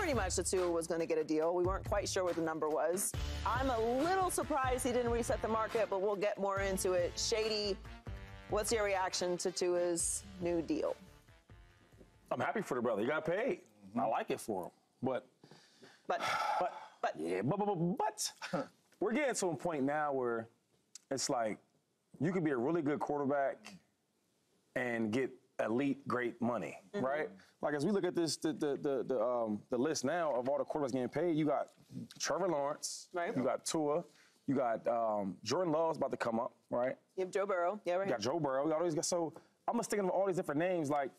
pretty much that Tua was going to get a deal. We weren't quite sure what the number was. I'm a little surprised he didn't reset the market, but we'll get more into it. Shady, what's your reaction to Tua's new deal? I'm happy for the brother. He got paid. I like it for him. But we're getting to a point now where it's like you could be a really good quarterback and get elite great money, right? Like as we look at this, the list now of all the quarterbacks getting paid, you got Trevor Lawrence, right? You got Tua, you got Jordan Love's about to come up, right? You have Joe Burrow, yeah, right. You got Joe Burrow. You got all these guys. So I'm just thinking of all these different names. Like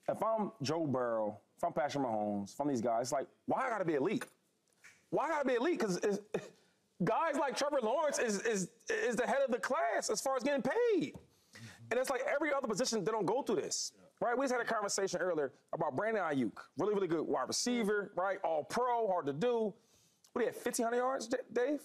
if I'm Joe Burrow, if I'm Patrick Mahomes, if I'm these guys, like why I gotta be elite? Why I gotta be elite? Because guys like Trevor Lawrence is the head of the class as far as getting paid. And it's like every other position, they don't go through this, right? We just had a conversation earlier about Brandon Ayuk. Really, really good wide receiver, right? All pro, hard to do. What do you have, 1,500 yards, Dave?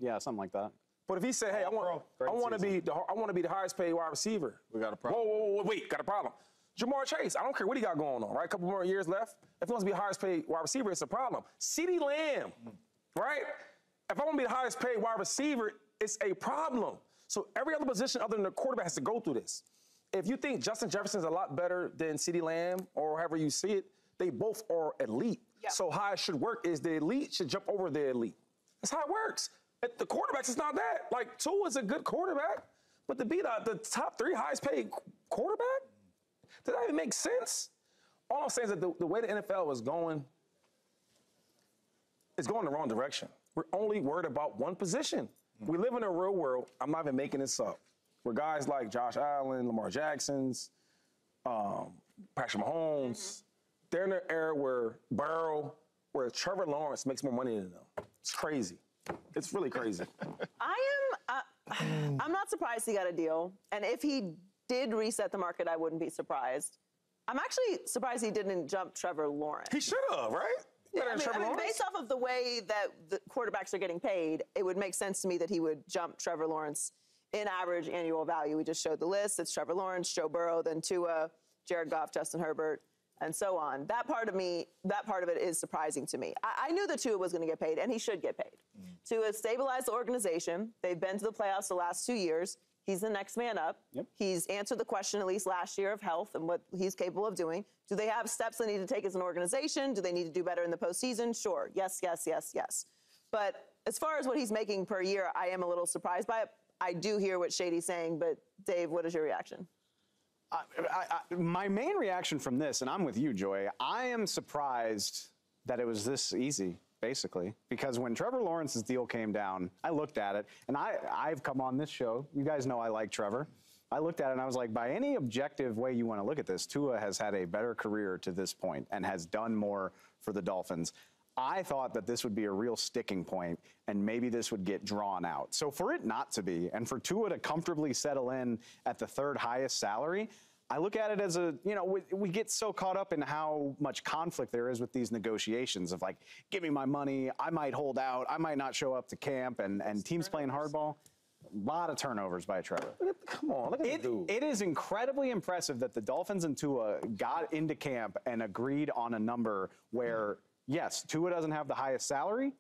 Yeah, something like that. But if he said, hey, I want to be the highest paid wide receiver. We got a problem. Whoa, wait, got a problem. Jamar Chase, I don't care what he got going on, right? A couple more years left. If he wants to be the highest paid wide receiver, it's a problem. CeeDee Lamb, right? If I want to be the highest paid wide receiver, it's a problem. So every other position other than the quarterback has to go through this. If you think Justin Jefferson's a lot better than CeeDee Lamb or however you see it, they both are elite. Yeah. So how it should work is the elite should jump over the elite. That's how it works. The quarterbacks, it's not that. Like, Tua's a good quarterback, but to be the top 3 highest paid quarterback, does that even make sense? All I'm saying is that the way the NFL is going, it's going the wrong direction. We're only worried about one position. We live in a real world. I'm not even making this up. Where guys like Josh Allen, Lamar Jackson's, Patrick Mahomes, they're in an era where where Trevor Lawrence makes more money than them. It's crazy. It's really crazy. I'm not surprised he got a deal. And if he did reset the market, I wouldn't be surprised. I'm actually surprised he didn't jump Trevor Lawrence. He should have, right? Yeah, I mean, based off of the way that the quarterbacks are getting paid, it would make sense to me that he would jump Trevor Lawrence in average annual value. We just showed the list. It's Trevor Lawrence, Joe Burrow, then Tua, Jared Goff, Justin Herbert, and so on. That part of it is surprising to me. I knew that Tua was going to get paid, and he should get paid. Tua stabilized the organization. They've been to the playoffs the last 2 years. He's the next man up. Yep. He's answered the question, at least last year, of health and what he's capable of doing. Do they have steps they need to take as an organization? Do they need to do better in the postseason? Sure. Yes. But as far as what he's making per year, I am a little surprised by it. I do hear what Shady's saying, but Dave, what is your reaction? My main reaction from this, and I'm with you, Joy, I am surprised that it was this easy, basically, because when Trevor Lawrence's deal came down, I looked at it, and I've come on this show. You guys know I like Trevor. I looked at it, and I was like, by any objective way you want to look at this, Tua has had a better career to this point and has done more for the Dolphins. I thought that this would be a real sticking point, and maybe this would get drawn out. So for it not to be, and for Tua to comfortably settle in at the 3rd highest salary, I look at it as we get so caught up in how much conflict there is with these negotiations of like, give me my money, I might hold out, I might not show up to camp, and teams playing hardball. A lot of turnovers by Trevor. Come on, look at this dude. It is incredibly impressive that the Dolphins and Tua got into camp and agreed on a number where, yes, Tua doesn't have the highest salary,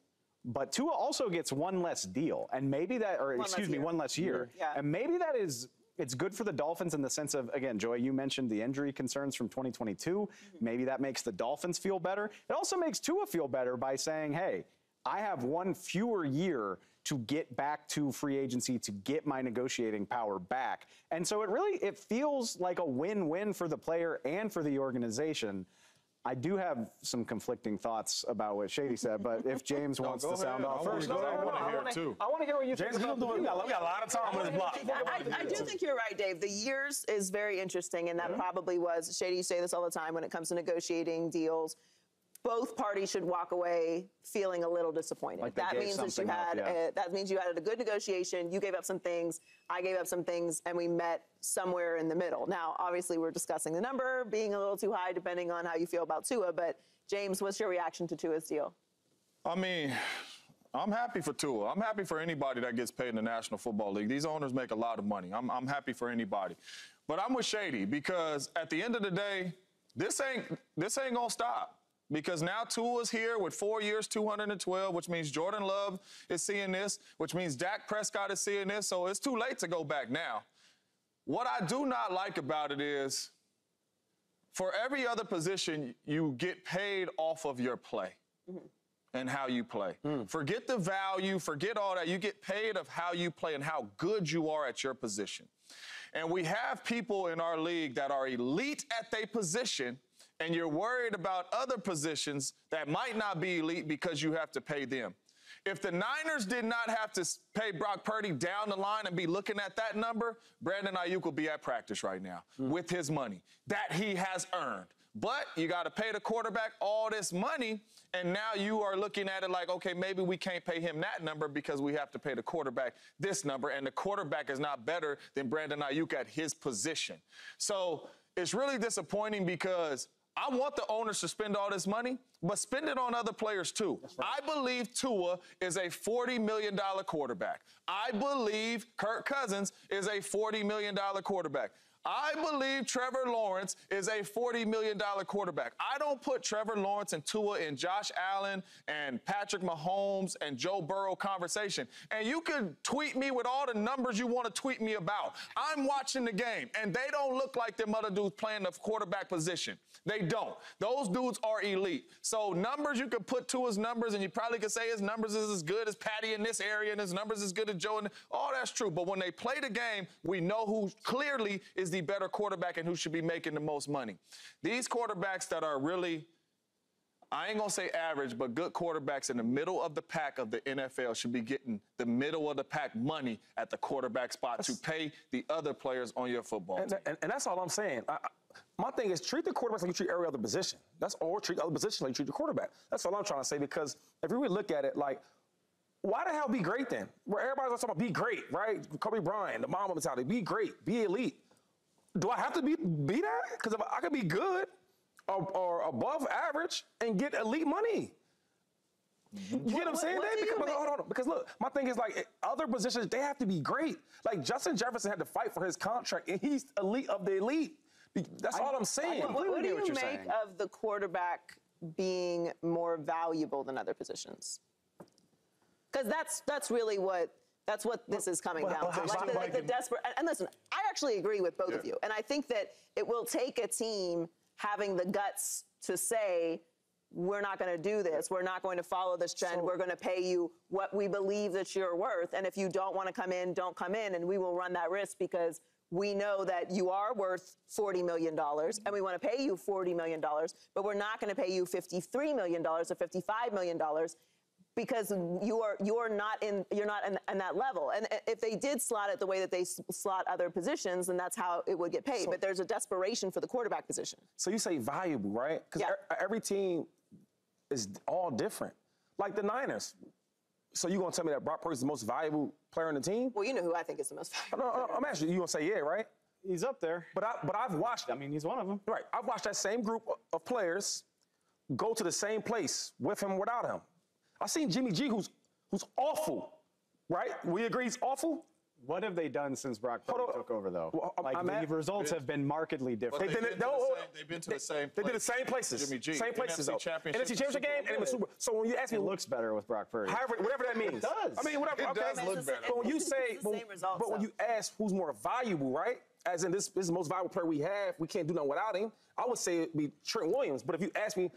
but Tua also gets one less deal. And maybe that, or one less year. Yeah. And maybe that is, it's good for the Dolphins in the sense of, again, Joy, you mentioned the injury concerns from 2022. Maybe that makes the Dolphins feel better. It also makes Tua feel better by saying, hey, I have one fewer year to get back to free agency, to get my negotiating power back. And so it feels like a win-win for the player and for the organization. I do have some conflicting thoughts about what Shady said, but if James wants to sound off first. I want to hear it, too. I want to hear what you think. James, we got a lot of time on this block. I do think you're right, Dave. The years is very interesting, and that probably was, Shady, you say this all the time when it comes to negotiating deals. Both parties should walk away feeling a little disappointed. Like that means that you had a good negotiation. You gave up some things. I gave up some things, and we met somewhere in the middle. Now, obviously, we're discussing the number being a little too high, depending on how you feel about Tua. But James, what's your reaction to Tua's deal? I mean, I'm happy for Tua. I'm happy for anybody that gets paid in the National Football League. These owners make a lot of money. I'm happy for anybody. But I'm with Shady because at the end of the day, this ain't gonna stop. Because now Tua's here with 4 years, 212, which means Jordan Love is seeing this, which means Dak Prescott is seeing this, so it's too late to go back now. What I do not like about it is, for every other position, you get paid off of your play and how you play. Forget the value, forget all that. You get paid of how you play and how good you are at your position. And we have people in our league that are elite at their position, and you're worried about other positions that might not be elite because you have to pay them. If the Niners did not have to pay Brock Purdy down the line and be looking at that number, Brandon Ayuk will be at practice right now with his money that he has earned. But you got to pay the quarterback all this money, and now you are looking at it like, okay, maybe we can't pay him that number because we have to pay the quarterback this number, and the quarterback is not better than Brandon Ayuk at his position. So it's really disappointing because I want the owners to spend all this money, but spend it on other players too. Right. I believe Tua is a $40 million quarterback. I believe Kirk Cousins is a $40 million quarterback. I believe Trevor Lawrence is a $40 million quarterback. I don't put Trevor Lawrence and Tua in Josh Allen and Patrick Mahomes and Joe Burrow conversation. And you can tweet me with all the numbers you want to tweet me about. I'm watching the game, and they don't look like them other dudes playing the quarterback position. They don't. Those dudes are elite. So numbers, you could put Tua's numbers, and you probably could say his numbers is as good as Patty in this area, and his numbers as good as Joe. And all that's true. But when they play the game, we know who clearly is the better quarterback and who should be making the most money. These quarterbacks that are really, I ain't going to say average, but good quarterbacks in the middle of the pack of the NFL should be getting the middle of the pack money at the quarterback spot to pay the other players on your football team. And that's all I'm saying. My thing is treat the quarterbacks like you treat every other position. That's all. Treat other positions like you treat the quarterback. That's all I'm trying to say, because if you really look at it, like, why the hell be great then? Where everybody's talking about be great, right? Kobe Bryant, the Mamba mentality, be great, be elite. Do I have to be that? Because if I could be good or above average and get elite money. You get what I'm saying? Hold on. Because look, my thing is, like, other positions, they have to be great. Like, Justin Jefferson had to fight for his contract, and he's elite of the elite. That's all I'm saying. What do you make of the quarterback being more valuable than other positions? Because that's really what this is coming down to. Like the desperate. And listen, I actually agree with both of you. And I think that it will take a team having the guts to say, we're not going to do this. We're not going to follow this trend. We're going to pay you what we believe that you're worth. And if you don't want to come in, don't come in. And we will run that risk because we know that you are worth $40 million and we want to pay you $40 million, but we're not going to pay you $53 million or $55 million because you're not in that level. And if they did slot it the way that they slot other positions, then that's how it would get paid. But there's a desperation for the quarterback position. So you say valuable, right? Because every team is all different. Like the Niners. So you gonna tell me that Brock Purdy is the most valuable player on the team? Well, you know who I think is the most valuable. No, I'm asking you. You gonna say yeah, right? He's up there. But I've watched. I mean, he's one of them. Right. I've watched that same group of players go to the same place with him, without him. I've seen Jimmy G, who's awful, right? We agree he's awful? What have they done since Brock Purdy took over, though? Well, the results have been markedly different. They've been to the same place. They did the same places. Jimmy G. Same places, NFC Championship. NFC Championship game, and it was Super. So when you ask me, it looks better with Brock Purdy. However, whatever that means. It does. I mean, whatever. It does look better. But when you say, when you ask who's more valuable, right? As in, this is the most valuable player we have. We can't do nothing without him. I would say it'd be Trent Williams. But if you ask me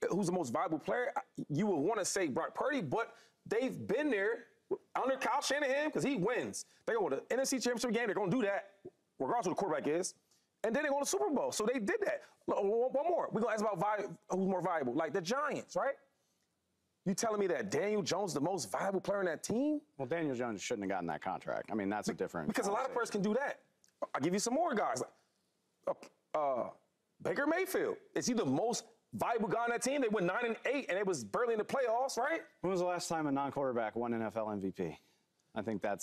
who's the most valuable player, you would want to say Brock Purdy. But they've been there under Kyle Shanahan because he wins. They go to the NFC Championship game. They're going to do that, regardless of who the quarterback is. And then they go to the Super Bowl. So they did that. One more. We're going to ask about who's more valuable. Like the Giants, right? You telling me that Daniel Jones is the most valuable player in that team? Well, Daniel Jones shouldn't have gotten that contract. I mean, that's a different Because a lot of players can do that. I'll give you some more guys. Baker Mayfield. Is he the most valuable guy on that team? They went 9-8, and it was barely in the playoffs, right? When was the last time a non-quarterback won NFL MVP? I think that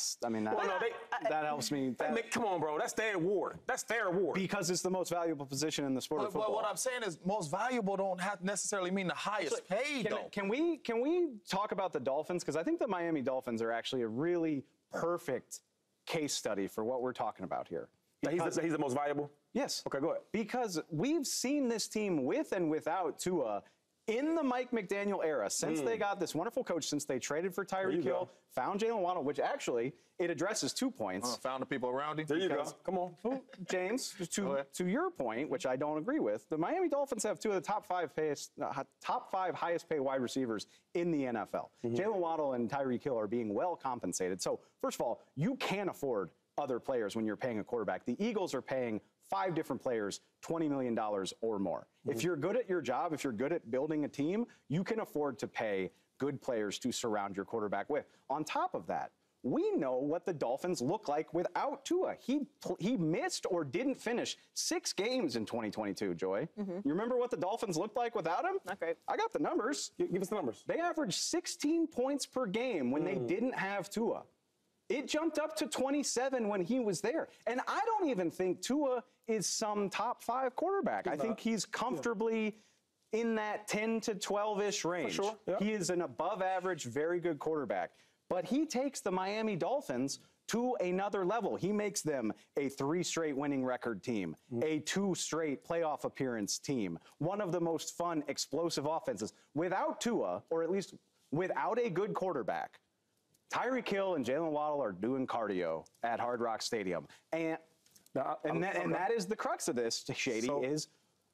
helps me. Come on, bro. That's their award. That's their award. Because it's the most valuable position in the sport of football. But what I'm saying is most valuable don't have necessarily mean the highest paid, though. Can we talk about the Dolphins? Because I think the Miami Dolphins are actually a really perfect case study for what we're talking about here. He's the most valuable? Yes. Okay, go ahead. Because we've seen this team with and without Tua In the Mike McDaniel era, since they got this wonderful coach, since they traded for Tyreek Hill, found Jalen Waddle, which actually, it addresses 2 points. Found the people around him. There you go. Come on. James, to your point, which I don't agree with, the Miami Dolphins have 2 of the top 5 highest paid wide receivers in the NFL. Jalen Waddle and Tyreek Hill are being well compensated. So, first of all, you can't afford other players when you're paying a quarterback. The Eagles are paying 5 different players $20 million or more. If you're good at your job, if you're good at building a team, you can afford to pay good players to surround your quarterback with. On top of that, we know what the Dolphins look like without Tua. He missed or didn't finish 6 games in 2022, Joy. You remember what the Dolphins looked like without him? Not great. I got the numbers. Give us the numbers. They averaged 16 points per game when they didn't have Tua. It jumped up to 27 when he was there. And I don't even think Tua is some top 5 quarterback. I think he's comfortably in that 10 to 12-ish range. For sure. Yep. He is an above average, very good quarterback. But he takes the Miami Dolphins to another level. He makes them a 3 straight winning record team, a 2 straight playoff appearance team, one of the most fun, explosive offenses. Without Tua, or at least without a good quarterback, Tyreek Hill and Jalen Waddle are doing cardio at Hard Rock Stadium. And that is the crux of this, Shady, is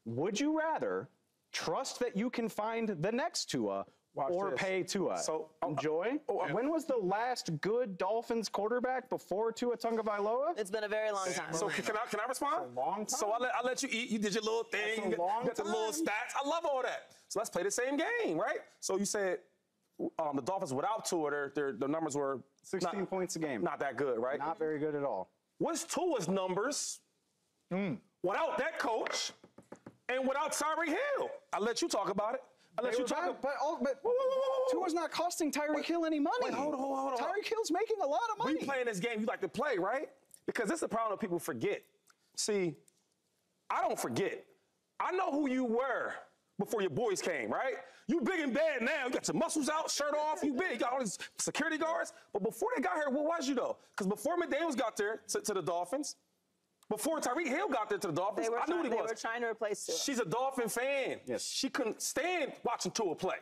would you rather trust that you can find the next Tua or pay Tua? So, Joy, when was the last good Dolphins quarterback before Tua Tagovailoa? It's been a very long time. So can I respond? A long time. So I let you eat. You did your little thing. That's a long you got the little time. stats. I love all that. So let's play the same game, right? So you said the Dolphins without Tua, their numbers were 16 points a game. Not that good, right? Not very good at all. What's Tua's numbers without that coach and without Tyreek Hill? I'll let you talk about it. But Tua's not costing Tyreek Hill any money. Wait, hold on. Tyreek Hill's making a lot of money. We playing this game you like to play, right? Because this is the problem that people forget. See, I don't forget. I know who you were before your boys came, right? You big and bad now. You got your muscles out, shirt off. You big. You got all these security guards. But before they got here, what was you, though? Because before McDaniels got there to the Dolphins, before Tyreek Hill got there to the Dolphins, I knew what he was. They were trying to replace Tua. She's a Dolphin fan. Yes. She couldn't stand watching Tua play.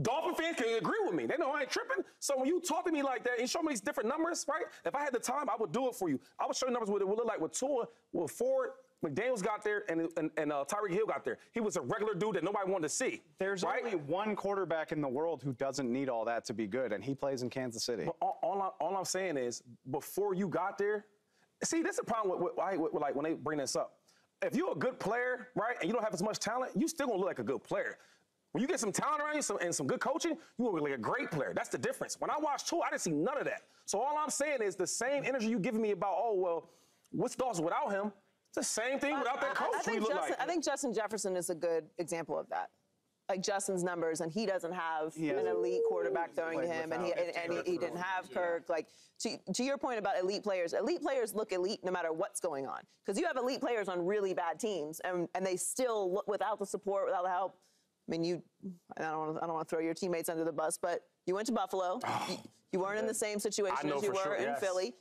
Dolphin fans can agree with me. They know I ain't tripping. So when you talk to me like that and show me these different numbers, right? If I had the time, I would do it for you. I would show you numbers what it would look like with Tua before McDaniels got there and Tyreek Hill got there. He was a regular dude that nobody wanted to see. There's only one quarterback in the world who doesn't need all that to be good, and he plays in Kansas City. But all I'm saying is, before you got there, see, this is a problem with like when they bring this up. If you're a good player, right, and you don't have as much talent, you still gonna look like a good player. When you get some talent around you and some good coaching, you gonna look like a great player. That's the difference. When I watched Tua, I didn't see none of that. So all I'm saying is the same energy you giving me about, oh, well, what's Dawson without him? It's the same thing without that coach. I think Justin Jefferson is a good example of that. Like Justin's numbers, and he doesn't have an elite quarterback throwing to him, and he didn't have Kirk. Like to your point about elite players look elite no matter what's going on. Because you have elite players on really bad teams, and they still look without the support, without the help. I mean, I don't want to throw your teammates under the bus, but you went to Buffalo. You weren't in the same situation as you were in Philly,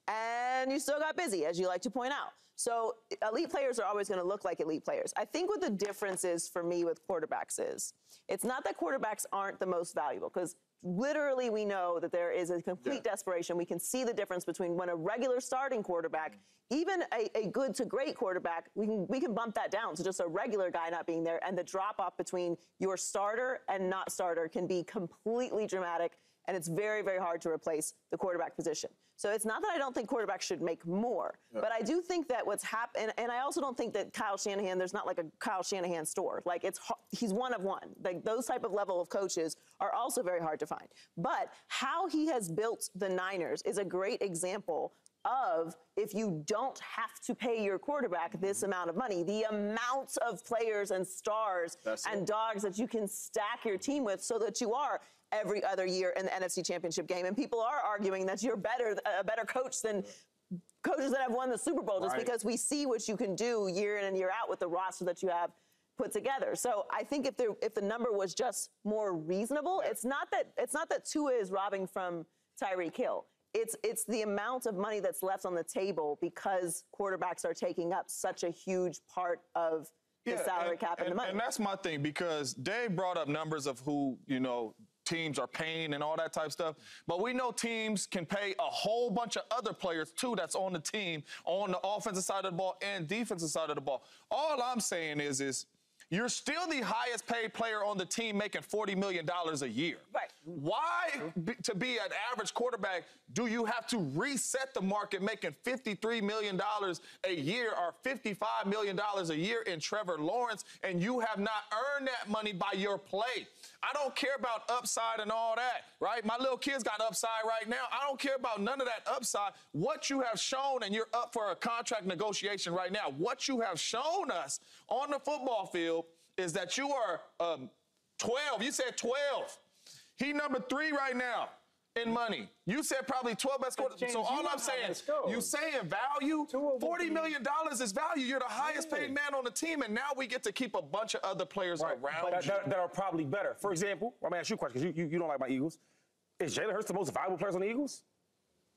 and you still got busy, as you like to point out. So elite players are always going to look like elite players. I think what the difference is for me with quarterbacks is it's not that quarterbacks aren't the most valuable, because literally we know that there is a complete desperation. We can see the difference between when a regular starting quarterback, even a good to great quarterback, we can bump that down to just a regular guy not being there, and the drop off between your starter and not starter can be completely dramatic, and it's very, very hard to replace the quarterback position. So it's not that I don't think quarterbacks should make more, but I do think that what's happened, and I also don't think that Kyle Shanahan, there's not like a Kyle Shanahan store. Like he's one of one. Like those type of level of coaches are also very hard to find. But how he has built the Niners is a great example of if you don't have to pay your quarterback this amount of money, the amount of players and stars and dogs that you can stack your team with so that you are every other year in the NFC Championship game. And people are arguing that you're a better coach than coaches that have won the Super Bowl, just because we see what you can do year in and year out with the roster that you have put together. So I think if the number was just more reasonable, it's not that Tua is robbing from Tyreek Hill. It's the amount of money that's left on the table because quarterbacks are taking up such a huge part of the salary cap and the money. And that's my thing, because Dave brought up numbers of who, teams are paying and all that type of stuff. But we know teams can pay a whole bunch of other players, too, that's on the team, on the offensive side of the ball and defensive side of the ball. All I'm saying is you're still the highest paid player on the team making $40 million a year. Right. Why, to be an average quarterback, do you have to reset the market making $53 million a year or $55 million a year in Trevor Lawrence, and you have not earned that money by your play? I don't care about upside and all that, right? My little kid's got upside right now. I don't care about none of that upside. What you have shown, and you're up for a contract negotiation right now, what you have shown us on the football field is that you are 12. You said 12. He number 3 right now in money. You said probably 12 best quarterbacks. So all I'm saying, you saying value, $40 million is value. You're the highest paid man on the team, and now we get to keep a bunch of other players around you. That are probably better. For example, I'm going to ask you a question, because you don't like my Eagles. Is Jalen Hurts the most valuable player on the Eagles?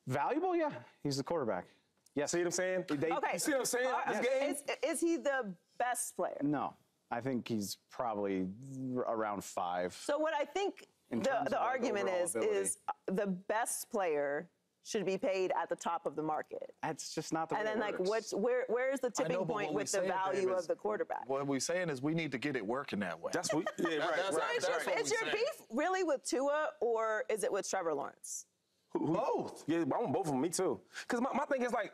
Valuable? Yeah. He's the quarterback. Yes. See what I'm saying? Okay. You see what I'm saying? Yes. Is he the best player? No. I think he's probably around 5. So what I think the argument is the best player should be paid at the top of the market. That's just not the way it works. And then, where is the tipping point with the value of the quarterback? What we're saying is we need to get it working that way. That's what, right. Is your beef really with Tua, or is it with Trevor Lawrence? Both. Yeah, I want both of them. Me too. Because my thing is like,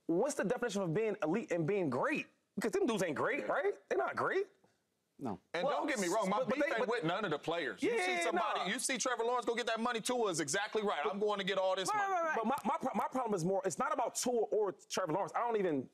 what's the definition of being elite and being great? Because them dudes ain't great, right? They're not great. No. And don't get me wrong, my beef ain't with none of the players. You see somebody, you see Trevor Lawrence go get that money, Tua is exactly right. I'm going to get all this money. Right. But my problem is more, it's not about Tua or Trevor Lawrence. I don't even,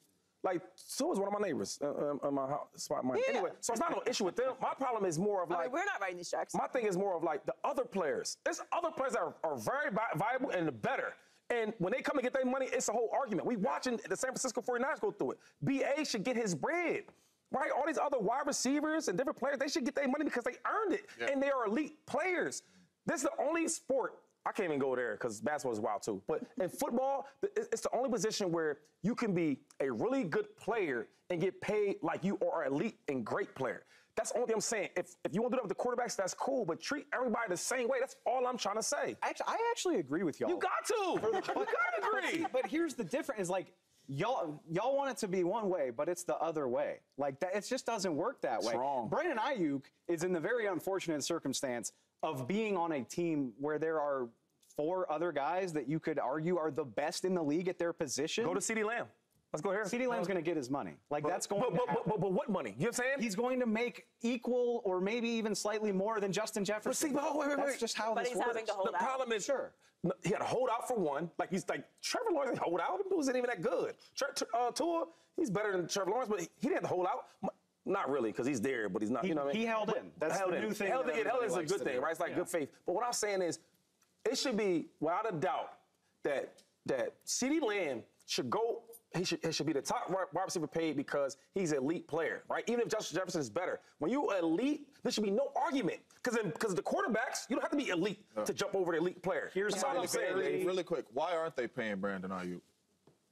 Tua's one of my neighbors in my house. Anyway, so it's not no issue with them. My problem is more of we're not writing these checks. My thing is more of the other players. There's other players that are very viable and better. And when they come and get their money, it's a whole argument. We watching the San Francisco 49ers go through it. B.A. should get his bread, right? All these other wide receivers and different players, they should get their money because they earned it. Yeah. And they are elite players. This is the only sport, I can't even go there because basketball is wild too. But in football, it's the only position where you can be a really good player and get paid like you are an elite and great player. That's the only thing I'm saying. If you want to do that with the quarterbacks, that's cool, but treat everybody the same way. That's all I'm trying to say. I actually agree with y'all. You got to. You got to agree. But here's the difference: is y'all want it to be one way, but it's the other way. It just doesn't work that way. Wrong. Brandon Ayuk is in the very unfortunate circumstance of being on a team where there are 4 other guys that you could argue are the best in the league at their position. Go to CeeDee Lamb. Let's go here. CeeDee Lamb's going to get his money. That's going to happen. But what money? You know what I'm saying? He's going to make equal or maybe even slightly more than Justin Jefferson. But wait. That's just how this works. But he's having to hold out. The problem is, he had to hold out for one. Trevor Lawrence didn't hold out. Them dudes ain't even that good. Tua, he's better than Trevor Lawrence, but he didn't have to hold out. Not really, because he's there, but he's not. You know what I mean? He held in. That's the new thing. Held is a good thing, right? It's good faith. But what I'm saying is, it should be without a doubt that CeeDee Lamb should go. He should be the top wide receiver paid because he's an elite player, right? Even if Justin Jefferson is better. When you're elite, there should be no argument. Because the quarterbacks, you don't have to be elite to jump over the elite player. Here's what I'm saying, Dave. Really quick, why aren't they paying Brandon Ayuk?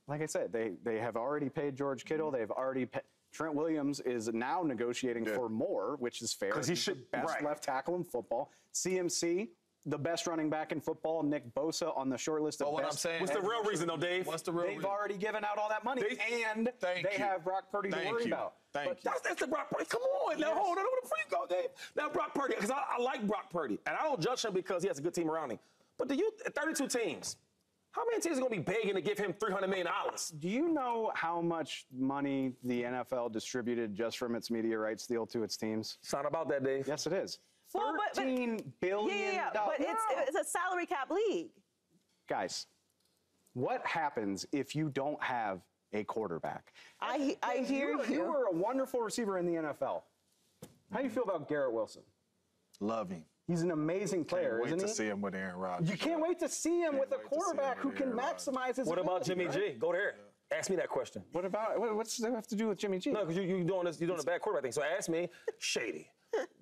Like I said, they have already paid George Kittle. They've already paid. Trent Williams is now negotiating for more, which is fair. Because he should be the best left tackle in football. CMC, the best running back in football. Nick Bosa on the short list of best. What I'm saying, what's the real reason, though, Dave? What's the real reason? They've already given out all that money, and they have Brock Purdy to worry about. That's the Brock Purdy. Come on. Now, hold on. Before you go, Dave. Now, Brock Purdy, because I like Brock Purdy, and I don't judge him because he has a good team around him. But 32 teams, how many teams are going to be begging to give him $300 million? Do you know how much money the NFL distributed just from its media rights deal to its teams? It's not about that, Dave. Yes, it is. Well, $13 billion. Yeah, but it's a salary cap league. Guys, what happens if you don't have a quarterback? I hear you. You were a wonderful receiver in the NFL. How do you feel about Garrett Wilson? Love him. He's an amazing player, isn't he? Can't wait to see him with Aaron Rodgers. You can't wait to see him with a quarterback who can maximize his What about ability, Jimmy G? Go there. Ask me that question. What's that have to do with Jimmy G? No, because you're doing this. You're doing a bad quarterback thing. So ask me, Shady.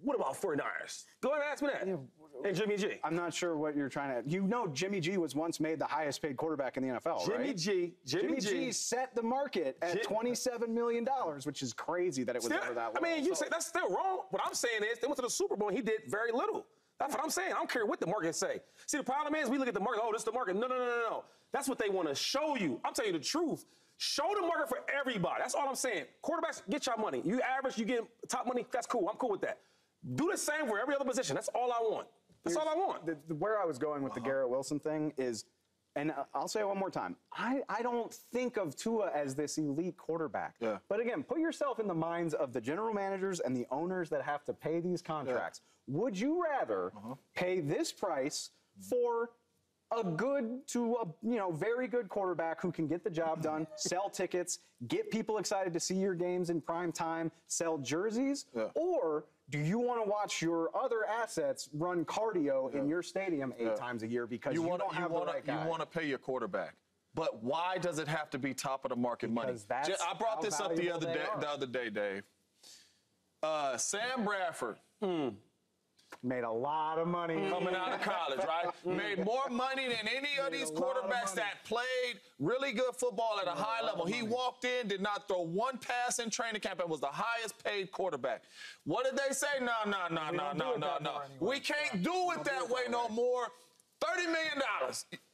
What about 49ers? Go ahead and ask me that. And Jimmy G. I'm not sure what you're trying to. You know, Jimmy G was once made the highest paid quarterback in the NFL, right? Jimmy G set the market at $27 million, which is crazy that it was ever that low. I mean, you say that's still wrong. What I'm saying is they went to the Super Bowl and he did very little. That's what I'm saying. I don't care what the market say. See, the problem is we look at the market. Oh, this is the market. No. That's what they want to show you. I'm telling you the truth. Show the market for everybody. That's all I'm saying. Quarterbacks, get your money. You average, you get top money. That's cool. I'm cool with that. Do the same for every other position. That's all I want. That's all I want. Where I was going with the Garrett Wilson thing is, and I'll say it one more time, I don't think of Tua as this elite quarterback. Yeah. But again, put yourself in the minds of the general managers and the owners that have to pay these contracts. Yeah. Would you rather pay this price for a good to a very good quarterback who can get the job done, sell tickets, get people excited to see your games in prime time, sell jerseys, or do you want to watch your other assets run cardio in your stadium 8 times a year because you don't have the right guy? You want to pay your quarterback. But why does it have to be top of the market money? That's I brought this up the other day, Dave. Sam Bradford. Made a lot of money. Coming out of college, right? Made more money than any of these quarterbacks that played really good football at a high level. He walked in, did not throw one pass in training camp, and was the highest paid quarterback. What did they say? No. We can't do it that way no more. $30 million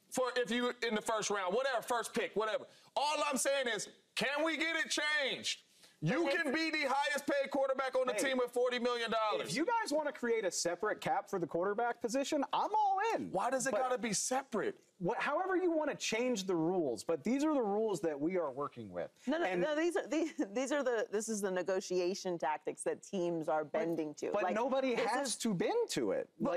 for if you in the first round, whatever, first pick, whatever. All I'm saying is, can we get it changed? You can be the highest paid quarterback on the team with $40 million. If you guys want to create a separate cap for the quarterback position, I'm all in. Why does it got to be separate? However you want to change the rules, but these are the rules that we are working with. No. This is the negotiation tactics that teams are bending to. But nobody has to bend to it. No.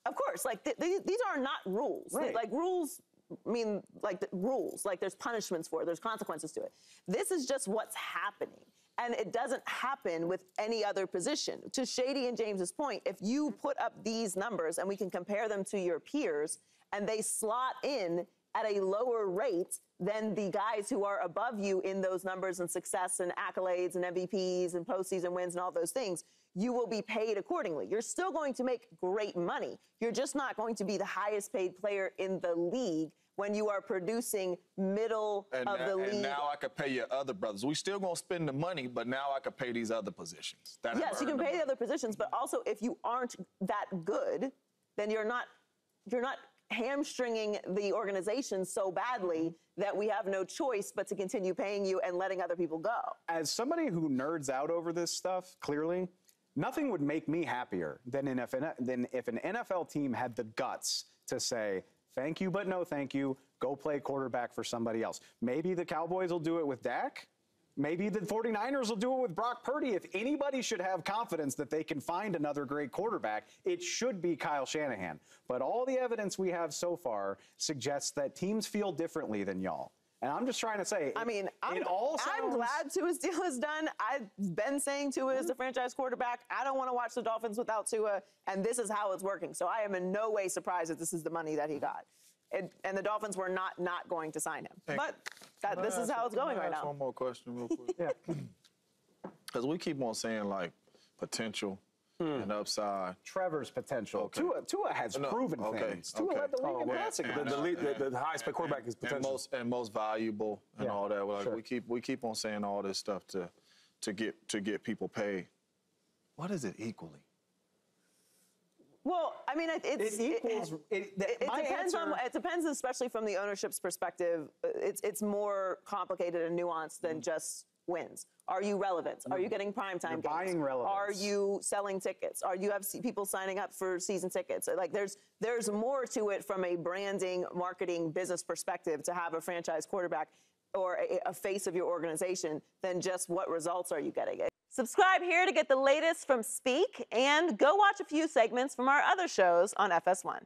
Of course, these are not rules. Right. Rules mean rules. There's punishments for it. There's consequences to it. This is just what's happening. And it doesn't happen with any other position. To Shady and James's point, if you put up these numbers and we can compare them to your peers and they slot in at a lower rate than the guys who are above you in those numbers and success and accolades and MVPs and postseason wins and all those things, you will be paid accordingly. You're still going to make great money. You're just not going to be the highest paid player in the league when you are producing middle of the league. And now I could pay your other brothers. We still gonna spend the money, but now I could pay these other positions. Yes, you can pay the other positions, but also if you aren't that good, then you're not hamstringing the organization so badly that we have no choice but to continue paying you and letting other people go. As somebody who nerds out over this stuff, clearly, nothing would make me happier than if an NFL team had the guts to say, thank you, but no thank you, go play quarterback for somebody else. Maybe the Cowboys will do it with Dak. Maybe the 49ers will do it with Brock Purdy. If anybody should have confidence that they can find another great quarterback, it should be Kyle Shanahan. But all the evidence we have so far suggests that teams feel differently than y'all. And I'm just trying to say, I'm glad Tua's deal is done. I've been saying Tua is the franchise quarterback. I don't want to watch the Dolphins without Tua, and this is how it's working. So I am in no way surprised that this is the money that he got. And the Dolphins were not going to sign him. But this is how it's going right now. One more question real quick. Because we keep on saying, potential and upside. Trevor's potential. Okay. Tua has proven things. Tua led the league in passing. The highest paid quarterback is potential. And most valuable and all that. We keep on saying all this stuff to get people paid. What is it equally? Well, I mean, it depends, especially from the ownership's perspective. It's more complicated and nuanced than just wins. Are you relevant? Are you getting primetime games? Buying relevance. Are you selling tickets? Are you have people signing up for season tickets? There's more to it from a branding, marketing, business perspective to have a franchise quarterback or a face of your organization than just what results are you getting. Subscribe here to get the latest from Speak and go watch a few segments from our other shows on FS1.